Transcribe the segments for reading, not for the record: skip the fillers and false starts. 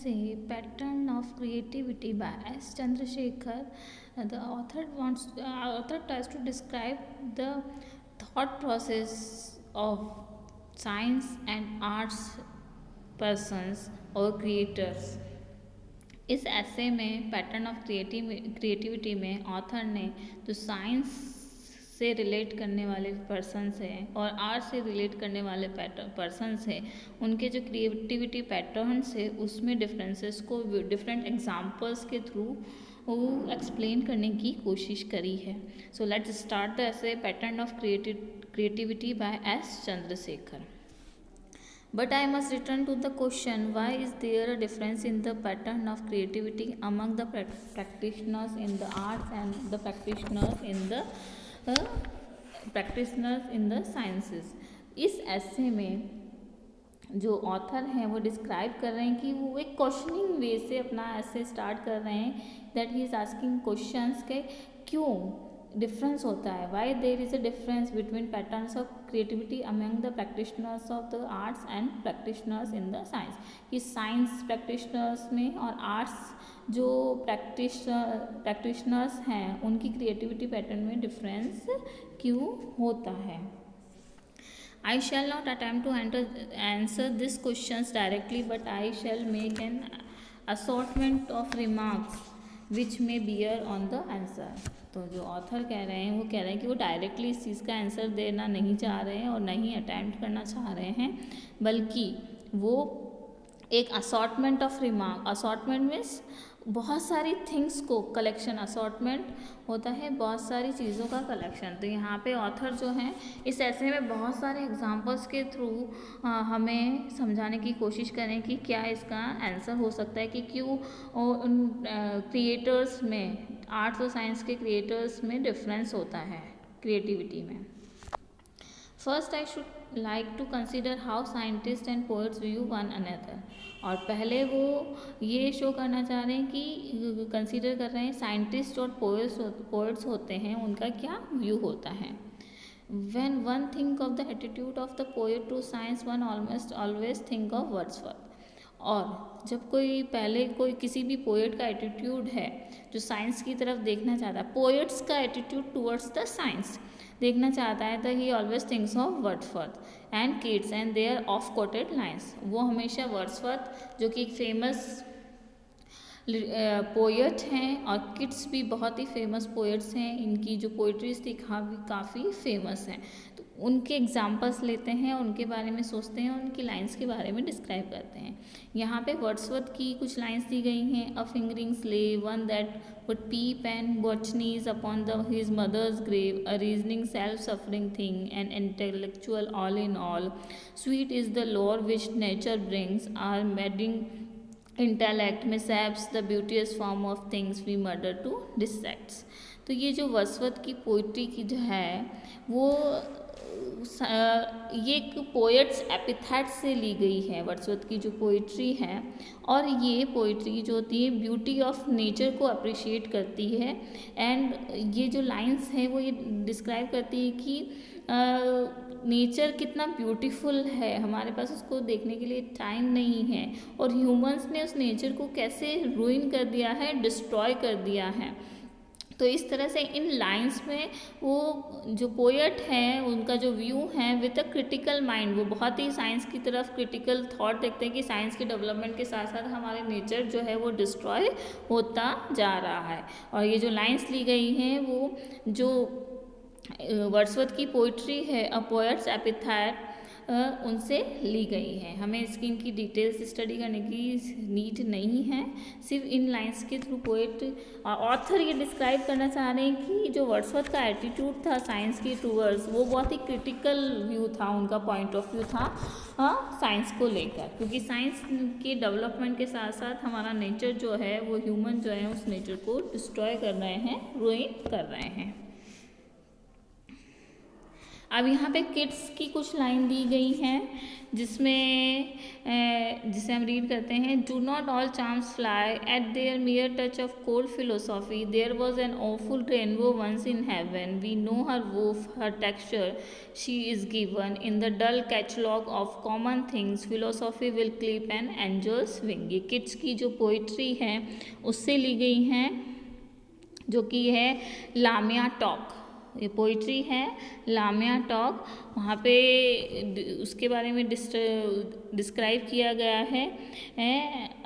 essay Pattern of Creativity by S. Chandrasekhar, the author tries to describe the thought process of science and arts persons or creators. इस ऐसे में pattern of creativity में author ने जो science से relate करने वाले persons हैं और आर्ट से रिलेट करने वाले पर्सन्स हैं उनके जो क्रिएटिविटी पैटर्न्स है उसमें डिफरेंसेस को डिफरेंट एग्जांपल्स के थ्रू एक्सप्लेन करने की कोशिश करी है. सो लेट्स स्टार्ट द ऐसे pattern of creativity by S Chandrashekhar. But I must return to the question, why is there a difference in the pattern of creativity among the practitioners in the arts and the practitioners in the sciences? इस ऐसे में जो author हैं वो describe कर रहे हैं कि वो एक क्वेश्चनिंग वे से अपना ऐसे स्टार्ट कर रहे हैं that he is asking questions के क्यों डिफरेंस होता है, why there is a difference between patterns of creativity among the practitioners of the arts and practitioners in the science. कि साइंस प्रैक्टिशनर्स में और आर्ट्स जो प्रैक्टिशनर्स हैं उनकी क्रिएटिविटी पैटर्न में डिफरेंस क्यों होता है. I shall not attempt to answer these questions directly, but I shall make an assortment of remarks which may bear on the answer. तो जो ऑथर कह रहे हैं वो कह रहे हैं कि वो डायरेक्टली इस चीज़ का आंसर देना नहीं चाह रहे हैं और नहीं अटैम्प्ट करना चाह रहे हैं, बल्कि वो एक assortment of remark. Assortment means बहुत सारी थिंग्स को कलेक्शन. असॉर्टमेंट होता है बहुत सारी चीज़ों का कलेक्शन. तो यहाँ पे ऑथर जो हैं इस ऐसे में बहुत सारे एग्जांपल्स के थ्रू हमें समझाने की कोशिश करें कि क्या इसका आंसर हो सकता है कि क्यों उन क्रिएटर्स में, आर्ट्स और साइंस के क्रिएटर्स में डिफरेंस होता है क्रिएटिविटी में. First I should like to consider how scientist and poets view one another. और पहले वो ये शो करना चाह रहे हैं कि कंसिडर कर रहे हैं साइंटिस्ट और पोएट्स होते हैं उनका क्या व्यू होता है. When one think of the attitude of the poet to science one almost always think of Wordsworth. और जब कोई किसी भी पोएट का एटीट्यूड है जो साइंस की तरफ देखना चाहता है, पोएट्स का एटीट्यूड टूवर्ड्स द साइंस देखना चाहता है, तो ही always thinks of Wordsworth and Keats and their oft quoted lines. वो हमेशा वर्ड्सवर्थ जो कि एक फेमस पोएट हैं और किड्स भी बहुत ही फेमस पोएट्स हैं, इनकी जो पोइट्रीज थी काफ़ी फेमस हैं, तो उनके एग्जाम्पल्स लेते हैं, उनके बारे में सोचते हैं, उनकी लाइन्स के बारे में डिस्क्राइब करते हैं. यहाँ पे वर्ड्सवर्थ की कुछ लाइन्स दी गई हैं. A fingering slave, one that would peep and watch knees upon his mother's grave, a reasoning self-suffering thing, an intellectual all in all. Sweet is the lore which nature brings, our meddling intellect mishaps the beauteous form of things we murder to dissect. तो ये जो Wordsworth की poetry की जो है वो ये एक पोएट्स एपिथेट से ली गई है. वर्ड्सवर्थ की जो पोइट्री है और ये पोइट्री जो होती है ब्यूटी ऑफ नेचर को अप्रिशिएट करती है. एंड ये जो लाइंस हैं वो ये डिस्क्राइब करती है कि नेचर कितना ब्यूटीफुल है, हमारे पास उसको देखने के लिए टाइम नहीं है और ह्यूमंस ने उस नेचर को कैसे रूइन कर दिया है, डिस्ट्रॉय कर दिया है. तो इस तरह से इन लाइंस में वो जो पोएट हैं उनका जो व्यू है विद अ क्रिटिकल माइंड, वो बहुत ही साइंस की तरफ क्रिटिकल थॉट देखते हैं कि साइंस के डेवलपमेंट के साथ साथ हमारे नेचर जो है वो डिस्ट्रॉय होता जा रहा है. और ये जो लाइंस ली गई हैं वो जो वर्ड्सवर्थ की पोइट्री है अ पोएट्स एपिथेट उनसे ली गई है. हमें इसकी इनकी डिटेल्स स्टडी करने की नीड नहीं है, सिर्फ इन लाइंस के थ्रू पोएट ऑथर ये डिस्क्राइब करना चाह रहे हैं कि जो वर्ड्सवर्थ का एटीट्यूड था साइंस की टूवर्ड्स वो बहुत ही क्रिटिकल व्यू था, उनका पॉइंट ऑफ व्यू था साइंस को लेकर, क्योंकि साइंस के डेवलपमेंट के साथ साथ हमारा नेचर जो है वो ह्यूमन जो है उस नेचर को डिस्ट्रॉय कर रहे हैं, रूइन कर रहे हैं. अब यहाँ पे किड्स की कुछ लाइन दी गई हैं जिसमें जिसे हम रीड करते हैं। Do not all charms fly at their mere touch of cold philosophy, there was an awful rainbow once in heaven, we know her woof her texture, she is given in the dull catalogue of common things, philosophy will clip an angel's wings. ये Keats की जो poetry है उससे ली गई हैं, जो कि है लामिया टॉक। ये पोइट्री है लामिया टॉक, वहाँ पे उसके बारे में डिस्क्राइब किया गया है।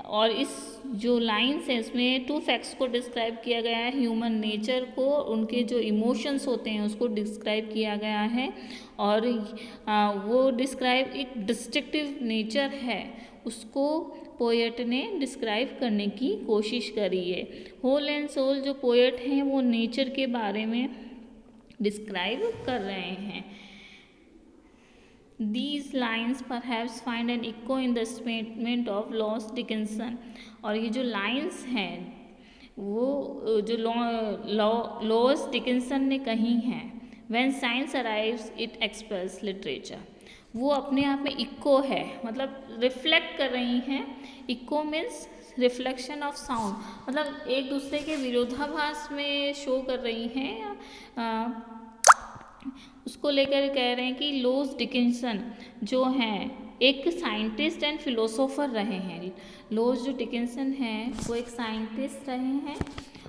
और इस जो लाइन्स हैं इसमें 2 फैक्ट्स को डिस्क्राइब किया गया है, ह्यूमन नेचर को, उनके जो इमोशंस होते हैं उसको डिस्क्राइब किया गया है। और वो डिस्क्राइब एक डिस्ट्रक्टिव नेचर है उसको पोएट ने डिस्क्राइब करने की कोशिश करी है। होल एंड सोल जो पोएट हैं वो नेचर के बारे में डिस्क्राइब कर रहे हैं। These lines perhaps find an echo in the statement of loss Dickinson. और ये जो लाइन्स हैं वो जो लॉस डिकिंसन ने कही हैं, When science arrives it expels literature, वो अपने आप में इको है, मतलब रिफ्लेक्ट कर रही हैं। Echo means reflection of sound, मतलब एक दूसरे के विरोधाभास में शो कर रही हैं। उसको लेकर कह रहे हैं कि लॉस डिकिंसन जो हैं एक साइंटिस्ट एंड फिलोसोफर रहे हैं। लॉस जो डिकिंसन हैं वो एक साइंटिस्ट रहे हैं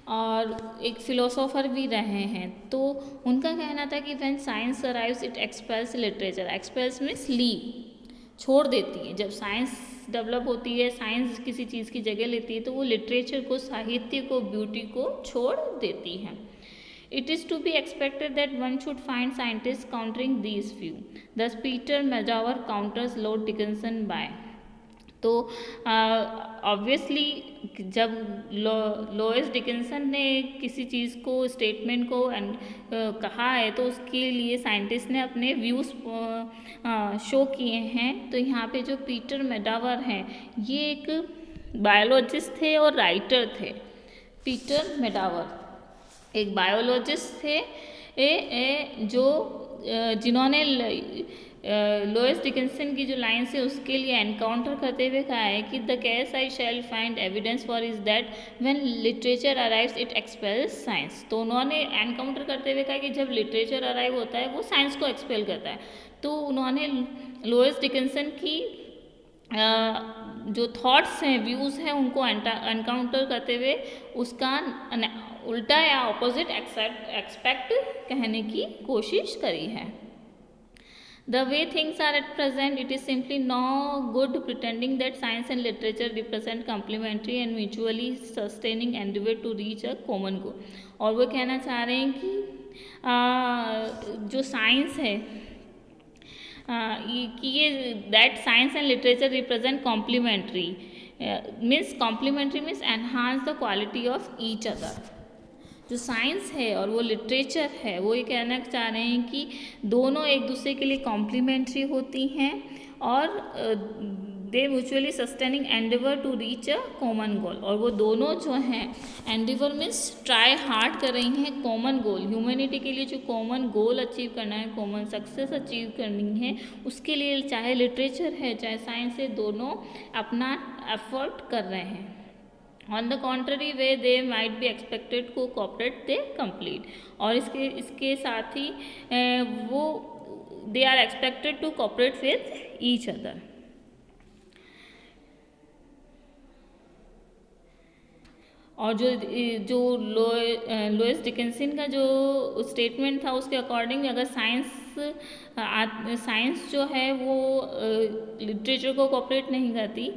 और एक फिलोसोफर भी रहे हैं। तो उनका कहना था कि when science arrives it expels literature. Expels means leave, छोड़ देती है। जब साइंस डेवलप होती है, साइंस किसी चीज़ की जगह लेती है तो वो लिटरेचर को, साहित्य को, ब्यूटी को छोड़ देती है। It is to be expected that one should find scientists countering these view. Thus Peter Medawar counters Lord Dickinson by, तो ऑब्वियसली जब लॉस डिकिंसन ने किसी चीज़ को, स्टेटमेंट को कहा है तो उसके लिए साइंटिस्ट ने अपने व्यूज़ शो किए हैं। तो यहाँ पे जो पीटर मेडावर हैं ये एक बायोलॉजिस्ट थे और राइटर थे। पीटर मेडावर एक बायोलॉजिस्ट थे जो जिन्होंने लॉस डिकिंसन की जो लाइन्स है उसके लिए एनकाउंटर करते हुए कहा है कि the case I shell find evidence for is that when literature arrives it expels science. तो उन्होंने एनकाउंटर करते हुए कहा कि जब लिटरेचर अराइव होता है वो साइंस को एक्सपेल करता है। तो उन्होंने लॉस डिकिंसन की जो थॉट्स हैं, व्यूज़ हैं, उनको एनकाउंटर करते हुए उसका उल्टा या ऑपोजिट एक्सपेक्ट कहने की कोशिश करी है। The way things are at present, it is simply no good pretending that science and literature represent complementary and mutually sustaining endeavor to reach a common goal। और वो कहना चाह रहे हैं कि जो साइंस है कि ये that science and literature represent complementary, means complementary means enhance the quality of each other. जो साइंस है और वो लिटरेचर है वो ये कहना चाह रहे हैं कि दोनों एक दूसरे के लिए कॉम्प्लीमेंट्री होती हैं और they mutually sustaining endeavour to reach a common goal. और वो दोनों जो हैं एंडेवर मीन्स ट्राई हार्ड कर रही हैं कॉमन गोल, ह्यूमैनिटी के लिए जो कॉमन गोल अचीव करना है, कॉमन सक्सेस अचीव करनी है, उसके लिए चाहे लिटरेचर है चाहे साइंस है, दोनों अपना एफर्ट कर रहे हैं। On the contrary way they might be expected to cooperate, they complete। और इसके साथ ही वो they are expected to cooperate with each other। और जो लॉस डिकिंसन का जो स्टेटमेंट था उसके अकॉर्डिंग अगर साइंस जो है वो लिटरेचर को कोऑपरेट नहीं करती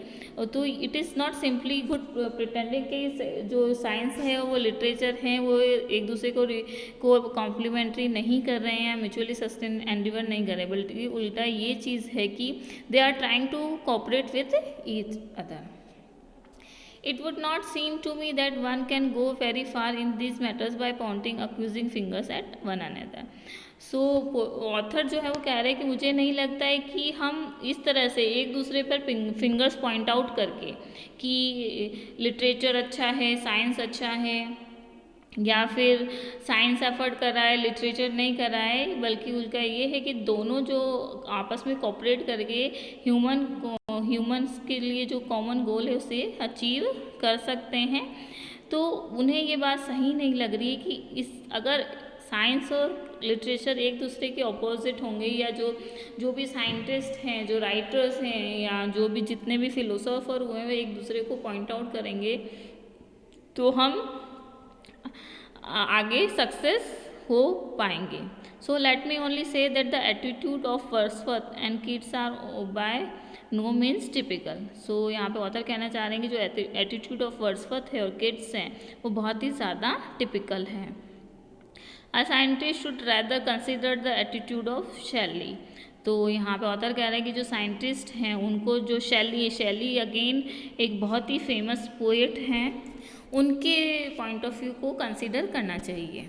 तो it is not simply good pretending कि जो साइंस है वो लिटरेचर है वो एक दूसरे को कॉम्प्लीमेंट्री नहीं कर रहे हैं, म्यूचुअली सस्टेन एंडिवर नहीं कर रहे, बल्कि उल्टा ये चीज़ है कि they are trying to cooperate with each other. It would not seem to me that one can go very far in these matters by pointing accusing fingers at one another। So author जो है वो कह रहे हैं कि मुझे नहीं लगता है कि हम इस तरह से एक दूसरे पर फिंगर्स पॉइंट आउट करके कि लिटरेचर अच्छा है, साइंस अच्छा है, या फिर साइंस एफर्ट कर रहा है, लिटरेचर नहीं कर रहा है, बल्कि उनका ये है कि दोनों जो आपस में कोऑपरेट करके ह्यूमंस के लिए जो कॉमन गोल है उसे अचीव कर सकते हैं। तो उन्हें ये बात सही नहीं लग रही है कि इस अगर साइंस और लिटरेचर एक दूसरे के ऑपोजिट होंगे, या जो भी साइंटिस्ट हैं, जो राइटर्स हैं, या जो भी जितने भी फिलोसोफर हुए हैं वे एक दूसरे को पॉइंट आउट करेंगे, तो हम आगे सक्सेस हो पाएंगे। So let me only say that the attitude of Wordsworth and Keats are by no means typical. So यहाँ पे ऑथर कहना चाह रहे हैं कि जो एटीट्यूड ऑफ वर्ड्सवर्थ है और किड्स हैं वो बहुत ही ज़्यादा टिपिकल है। A scientist should rather consider the attitude of Shelley. तो यहाँ पे ऑथर कह रहे हैं कि जो साइंटिस्ट हैं उनको जो शेली अगेन एक बहुत ही फेमस पोएट हैं, उनके पॉइंट ऑफ व्यू को कंसिडर करना चाहिए।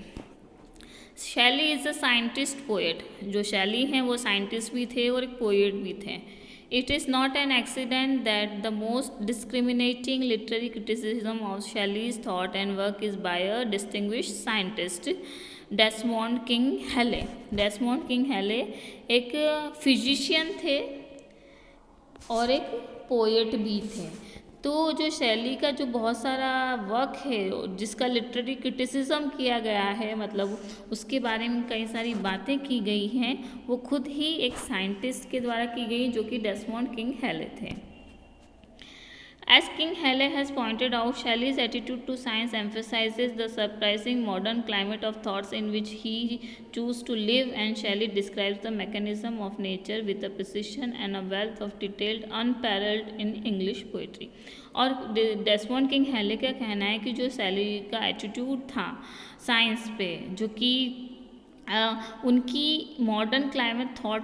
शेली इज़ अ साइंटिस्ट पोएट। जो शेली हैं वो साइंटिस्ट भी थे और एक पोएट भी थे। It is not an accident that the most discriminating literary criticism of Shelley's thought and work is by a distinguished scientist Desmond King Hele. Desmond King हेले एक फिजिशियन थे और एक पोएट भी थे। तो जो शैली का जो बहुत सारा वर्क है जिसका लिटरेरी क्रिटिसिज्म किया गया है, मतलब उसके बारे में कई सारी बातें की गई हैं, वो खुद ही एक साइंटिस्ट के द्वारा की गई जो कि डेसमोंड किंग हेले थे। As King Hele has pointed out, Shelley's attitude to science emphasizes the surprising modern climate of thoughts in which he chose to live, and Shelley describes the mechanism of nature with a precision and a wealth of detail unparalleled in English poetry. और डेस्मोंड king हेले का कहना है कि जो शैली का attitude था साइंस पे, जो कि उनकी मॉडर्न क्लाइमेट थॉट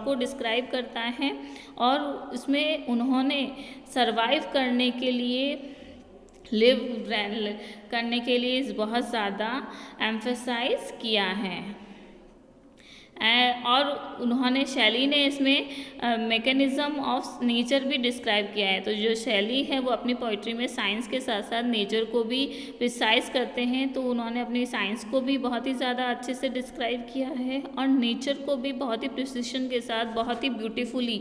को डिस्क्राइब करता है, और इसमें उन्होंने सरवाइव करने के लिए लिव करने के लिए बहुत ज़्यादा एम्फेसाइज किया है। और उन्होंने शैली ने इसमें मैकेनिज़्म ऑफ नेचर भी डिस्क्राइब किया है। तो जो शैली है वो अपनी पोइट्री में साइंस के साथ साथ नेचर को भी प्रिसाइज करते हैं। तो उन्होंने अपनी साइंस को भी बहुत ही ज़्यादा अच्छे से डिस्क्राइब किया है और नेचर को भी बहुत ही प्रिसिशन के साथ, बहुत ही ब्यूटीफुली,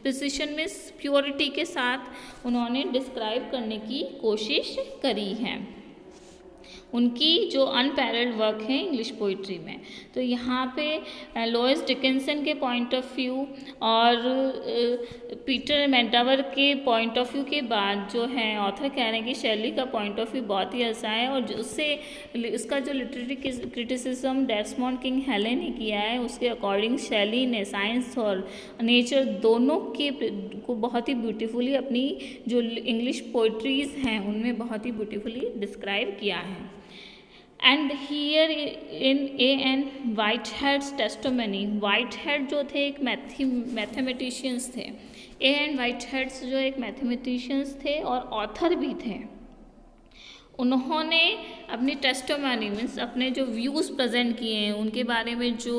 प्रिसिशन में प्योरिटी के साथ उन्होंने डिस्क्राइब करने की कोशिश करी है। उनकी जो अनपैरेलल्ड वर्क है इंग्लिश पोइट्री में। तो यहाँ पे लॉयस डिकिंसन के पॉइंट ऑफ व्यू और पीटर मेंटावर के पॉइंट ऑफ व्यू के बाद जो है ऑथर कह रहे हैं कि शैली का पॉइंट ऑफ व्यू बहुत ही अच्छा है, और उससे उसका जो लिटरेरी क्रिटिसिज्म डेस्मोंड किंग हेले ने किया है उसके अकॉर्डिंग शैली ने साइंस और नेचर दोनों के को बहुत ही ब्यूटीफुली अपनी जो इंग्लिश पोइट्रीज़ हैं उनमें बहुत ही ब्यूटीफुली डिस्क्राइब किया है। And here in A.N. Whitehead's testimony, वाइटहेड जो थे एक मैथमेटिशियंस थे। A.N. Whitehead जो एक मैथमेटिशियंस थे और ऑथर भी थे। उन्होंने अपनी टेस्टोमनी मीन्स अपने जो व्यूज़ प्रेजेंट किए हैं उनके बारे में, जो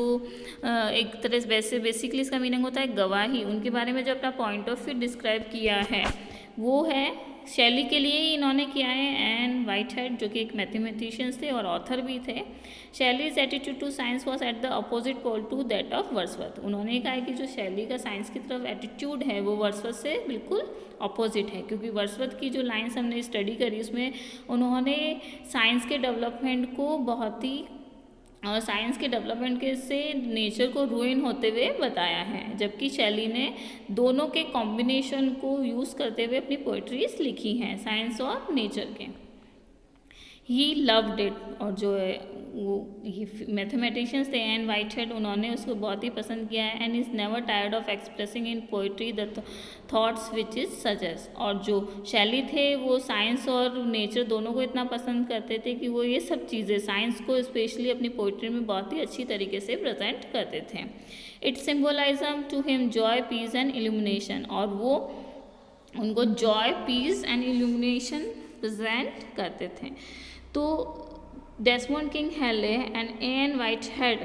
एक तरह से वैसे बेसिकली इसका मीनिंग होता है गवाही, उनके बारे में जो अपना पॉइंट ऑफ व्यू डिस्क्राइब किया है वो है शैली के लिए ही इन्होंने किया है। एंड वाइटहेड जो कि एक मैथमेटिशियंस थे और ऑथर भी थे। Shelley's attitude to science was at the opposite pole to that of Wordsworth. उन्होंने कहा कि जो शैली का साइंस की तरफ एटीट्यूड है वो वर्ड्सवर्थ से बिल्कुल अपोजिट है, क्योंकि वर्ड्सवर्थ की जो लाइन्स हमने स्टडी करी उसमें उन्होंने साइंस के डेवलपमेंट को बहुत ही और साइंस के डेवलपमेंट के से नेचर को रूइन होते हुए बताया है, जबकि शैली ने दोनों के कॉम्बिनेशन को यूज़ करते हुए अपनी पोइट्रीज लिखी हैं साइंस और नेचर के। ही लव्ड इट, और जो है वो ये मैथमेटिशियंस थे एंड वाइटहेड, उन्होंने उसको बहुत ही पसंद किया है। And is never tired of expressing in poetry the thoughts which is suggest. और जो शैली थे वो साइंस और नेचर दोनों को इतना पसंद करते थे कि वो ये सब चीज़ें साइंस को स्पेशली अपनी पोइट्री में बहुत ही अच्छी तरीके से प्रेजेंट करते थे। It symbolism to him joy, peace and illumination, और वो उनको joy, peace and illumination present करते थे। तो डेस्मोंड किंग हेले एंड A.N. वाइटहेड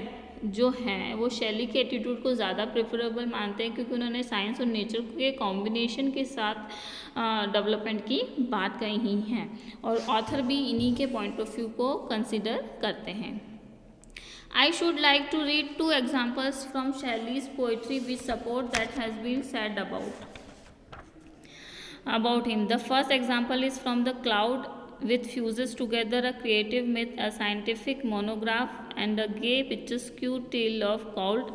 जो हैं वो शैली के एटीट्यूड को ज़्यादा प्रेफरेबल मानते हैं, क्योंकि उन्होंने साइंस और नेचर के कॉम्बिनेशन के साथ डेवलपमेंट की बात कही है, और ऑथर भी इन्हीं के पॉइंट ऑफ व्यू को कंसिडर करते हैं. I should like to read two examples from Shelley's poetry which support that has been said about him. The first example is from The Cloud, which fuses together a creative myth, a scientific monograph, and a gay picturesque tale of cloud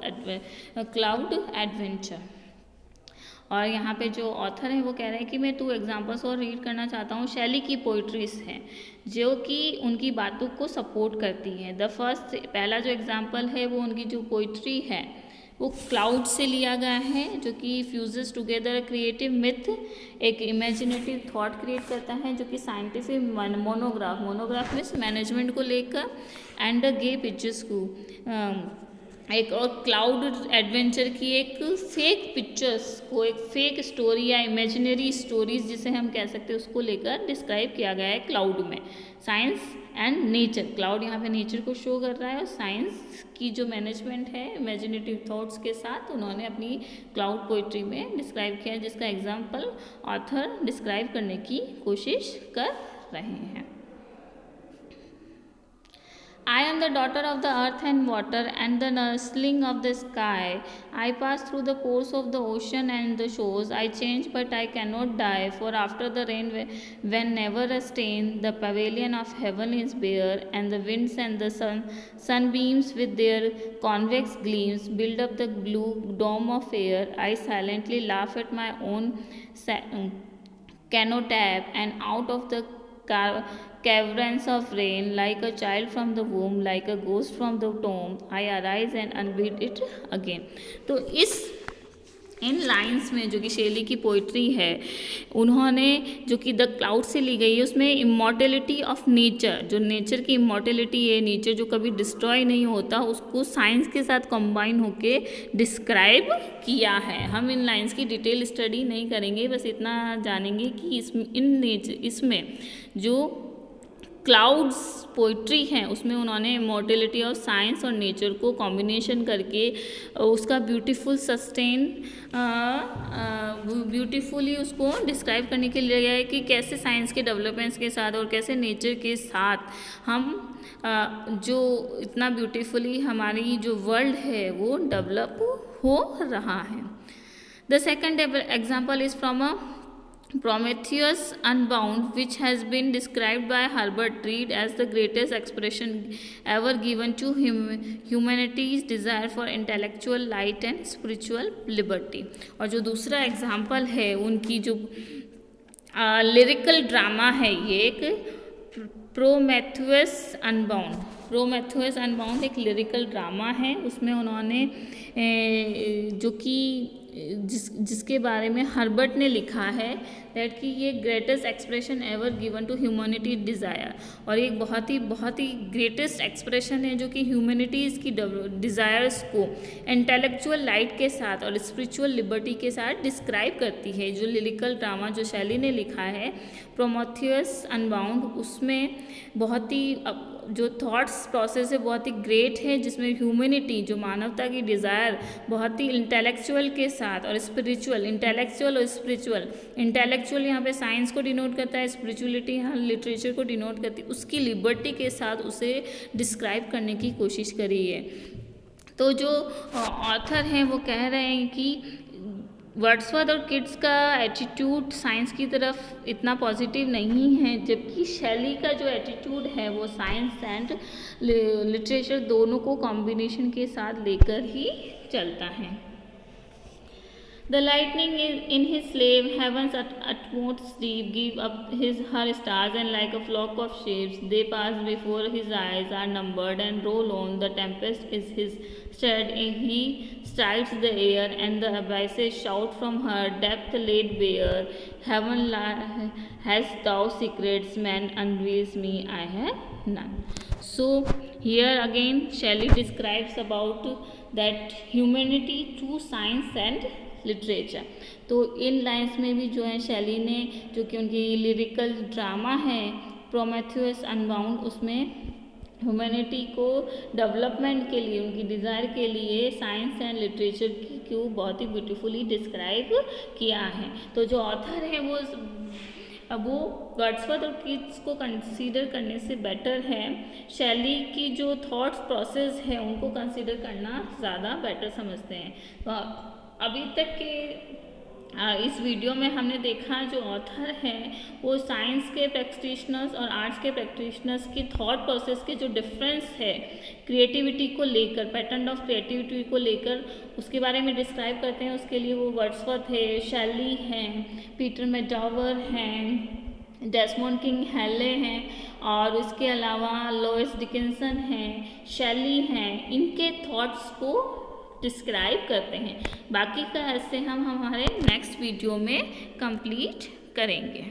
adventure. और यहाँ पे जो author है वो कह रहे हैं कि मैं 2 एग्जाम्पल्स और रीड करना चाहता हूँ. शैली की पोइट्रीज हैं जो कि उनकी बातों को सपोर्ट करती हैं. पहला जो एग्जाम्पल है वो उनकी जो पोइट्री है वो क्लाउड से लिया गया है, जो कि फ्यूजेस टुगेदर क्रिएटिव मिथ, एक इमेजिनेटिव थॉट क्रिएट करता है, जो कि साइंटिफिक मोनोग्राफ मीन्स मैनेजमेंट को लेकर, एंड अ गे पिक्चर्स को एक, और क्लाउड एडवेंचर की एक फेक पिक्चर्स को, एक फेक स्टोरी या इमेजिनरी स्टोरीज जिसे हम कह सकते हैं, उसको लेकर डिस्क्राइब किया गया है क्लाउड में. साइंस एंड नेचर, क्लाउड यहाँ पे नेचर को शो कर रहा है, और साइंस की जो मैनेजमेंट है इमेजिनेटिव थॉट्स के साथ उन्होंने अपनी क्लाउड पोइट्री में डिस्क्राइब किया है, जिसका एग्जाम्पल ऑथर डिस्क्राइब करने की कोशिश कर रहे हैं. I am the daughter of the earth and water and the nursling of the sky. I pass through the course of the ocean and the shores. I change but I cannot die, for after the rain when never a stain, the pavilion of heaven is bare, and the winds and the sunbeams with their convex gleams build up the blue dome of air. I silently laugh at my own canotap, and out of the caverns of rain, like a child from the womb, like a ghost from the tomb, I arise and unbeat it again. तो इन lines में जो कि शेली की poetry है, उन्होंने जो कि the cloud से ली गई है, उसमें इमॉर्टेलिटी ऑफ नेचर, जो नेचर की इमॉर्टेलिटी है, नेचर जो कभी डिस्ट्रॉय नहीं होता, उसको साइंस के साथ कंबाइन होके डिस्क्राइब किया है. हम इन लाइंस की डिटेल स्टडी नहीं करेंगे, बस इतना जानेंगे कि इसमें जो क्लाउड्स पोइट्री हैं उसमें उन्होंने इमॉर्टेलिटी और साइंस और नेचर को कॉम्बिनेशन करके उसका ब्यूटीफुली उसको डिस्क्राइब करने के लिए है कि कैसे साइंस के डेवलपमेंट्स के साथ और कैसे नेचर के साथ हम जो इतना ब्यूटीफुली हमारी जो वर्ल्ड है वो डेवलप हो रहा है. The second example is from a Prometheus Unbound, which has been described by Herbert Reed as the greatest expression ever given to humanity's desire for intellectual light and spiritual liberty. और जो दूसरा example है उनकी जो lyrical drama है, ये एक प्रोमेथेउस unbound एक लिरिकल ड्रामा है. उसमें उन्होंने जो कि जिसके बारे में हर्बर्ट ने लिखा है दैट कि ये greatest expression ever given to humanity desire, और ये बहुत ही ग्रेटेस्ट एक्सप्रेशन है जो कि ह्यूमैनिटीज़ की डिज़ायर्स को इंटेलेक्चुअल लाइट के साथ और स्पिरिचुअल लिबर्टी के साथ डिस्क्राइब करती है. जो लिरिकल ड्रामा जो शैली ने लिखा है प्रोमेथेउस अनबाउंड, उसमें बहुत ही जो थॉट्स प्रोसेस है बहुत ही ग्रेट है, जिसमें ह्यूमैनिटी जो मानवता की डिज़ायर बहुत ही इंटेलेक्चुअल के साथ और स्पिरिचुअल, इंटेलेक्चुअल यहाँ पे साइंस को डिनोट करता है, स्पिरिचुअलिटी यहाँ लिटरेचर को डिनोट करती है, उसकी लिबर्टी के साथ उसे डिस्क्राइब करने की कोशिश करी है. तो जो ऑथर हैं वो कह रहे हैं कि वर्ड्सवर्थ और किड्स का एटीट्यूड साइंस की तरफ इतना पॉजिटिव नहीं है, जबकि शैली का जो एटीट्यूड है वो साइंस एंड लिटरेचर दोनों को कॉम्बिनेशन के साथ लेकर ही चलता है. The lightning is in his slave heaven's utmost deep give up her stars, and like a flock of ships they pass before his eyes are numbered and roll on. The tempest is his stead, he strides the air, and the abysses shout from her depth laid bare. Heaven has thou secrets, man unveils me, I have none. So here again Shelley describes about that humanity through science and literature. तो इन lines में भी जो है शैली ने जो कि उनकी लिरिकल ड्रामा है प्रोमेथेउस अनबाउंड, उसमें ह्यूमैनिटी को डेवलपमेंट के लिए, उनकी डिज़ायर के लिए साइंस एंड लिटरेचर की क्यों बहुत ही ब्यूटीफुली डिस्क्राइब किया है। तो जो ऑथर है वो वर्ड्सवर्थ और कीट्स को कंसीडर करने से बेटर है शैली की जो थॉट्स प्रोसेस है उनको कंसीडर करना ज़्यादा बेटर समझते हैं। तो अभी तक के इस वीडियो में हमने देखा जो ऑथर हैं वो साइंस के प्रैक्टिशनर्स और आर्ट्स के प्रैक्टिशनर्स की थॉट प्रोसेस के जो डिफरेंस है क्रिएटिविटी को लेकर, पैटर्न ऑफ क्रिएटिविटी को लेकर उसके बारे में डिस्क्राइब करते हैं। उसके लिए वो वर्ड्सवर्थ है, शैली हैं, पीटर मैकडावर हैं, डेसमोंड किंग हैले हैं और इसके अलावा लॉइस डिकिंसन हैं, शैली हैं, इनके थॉट्स को डिस्क्राइब करते हैं। बाकी का ऐसे हम हमारे नेक्स्ट वीडियो में कंप्लीट करेंगे।